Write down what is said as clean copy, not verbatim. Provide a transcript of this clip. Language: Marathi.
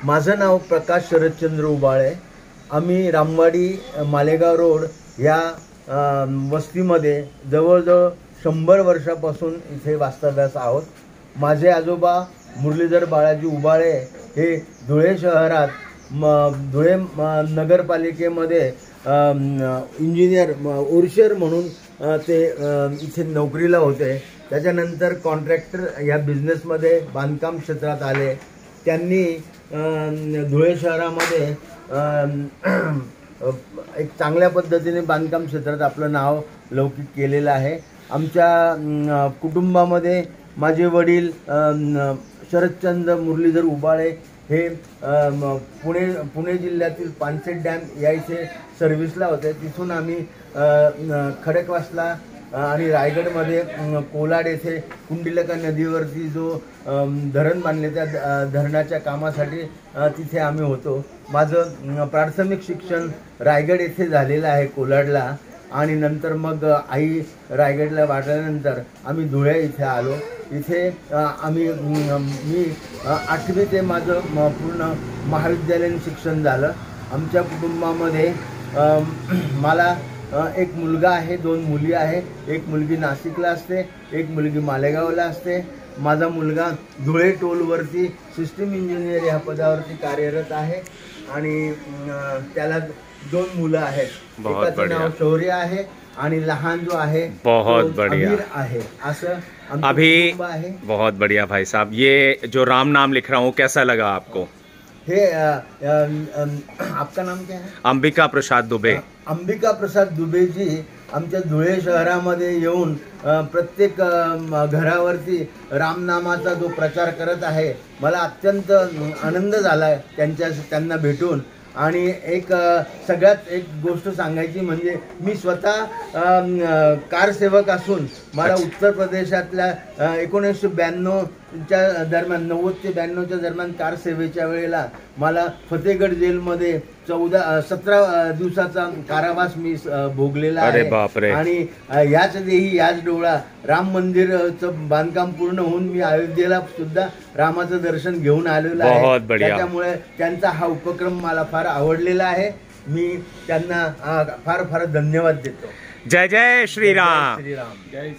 माझं नाव प्रकाश शरदचंद्र उबाळे। आम्ही रामवाडी मालेगाव रोड या वस्तीमध्ये जवळजवळ 100 वर्षापासून इथे वास्तव्यास आहोत। माझे आजोबा मुरलीधर बाळाजी उबाळे हे धुळे शहरात धुळे नगरपालिकेमध्ये इंजिनियर ओरशर म्हणून ते इथे नोकरीला होते। त्याच्यानंतर कॉन्ट्रॅक्टर या बिझनेसमध्ये बांधकाम क्षेत्रात आले। त्यांनी धुळे शहरामध्ये एक चांगल्या पद्धतीने बांधकाम क्षेत्रात आपलं नाव लौकिक केलेलं आहे। आमच्या कुटुंबामध्ये माझे वडील शरदचंद्र मुरलीधर उबाळे हे पुणे जिल्ह्यातील पानशेत डॅम या इथे सर्व्हिसला होते। तिथून आम्ही खडकवासला आणि रायगडमध्ये कोलाड येथे कुंडलिका नदीवरती जो धरण बांधले त्या धरणाच्या कामासाठी तिथे आम्ही होतो। माझं प्राथमिक शिक्षण रायगड येथे झालेलं आहे कोलाडला, आणि नंतर मग आई रायगडला वाढल्यानंतर आम्ही धुळे इथे आलो। इथे मी 8वी ते माझं पूर्ण महाविद्यालयीन शिक्षण झालं। आमच्या कुटुंबामध्ये मला एक मुलगा आहे, 2 मुली आहे। एक मुलगी नाशिकला असते, एक मुलगी मालेगावला असते। माझा मुलगा धुळे टोलवरती सिस्टीम इंजिनियर या पदावरती कार्यरत आहे, आणि त्याला 2 मुलं आहेत। एकाचं नाव शौर्य आहे आणि लहान जो आहे बहुत बढ़िया आहे। असं अभी बहुत बढ़िया भाई साहब। ये जो राम नाम लिख रहा हूँ कैसा लगा आपको? हे आपका नाम क्या है? अंबिका प्रसाद दुबे। अंबिका प्रसाद दुबे जी आमच्या धुळे शहरामध्ये येऊन प्रत्येक घरावरती रामनामाचा जो प्रचार करत आहे। मला अत्यंत आनंद झाला त्यांना भेटून। आणि सगळ्यात एक गोष्ट सांगायची म्हणजे मी स्वतः कारसेवक असून मला उत्तर प्रदेशातल्या 1992च्या दरम्यान 90 ते 92च्या दरम्यान कार सेवेच्या वेळेला मला फतेहगड जेलमध्ये 17 दिवसाचा कारावास मी भोगलेला आहे। आणि याच देही याच डोळा राम मंदिरचं बांधकाम पूर्ण होऊन मी अयोध्येला सुद्धा रामाचं दर्शन घेऊन आलेलो आहे। त्याच्यामुळे त्यांचा हा उपक्रम मला फार आवडलेला आहे। मी त्यांना फार फार धन्यवाद देतो। जय जय श्रीराम। जय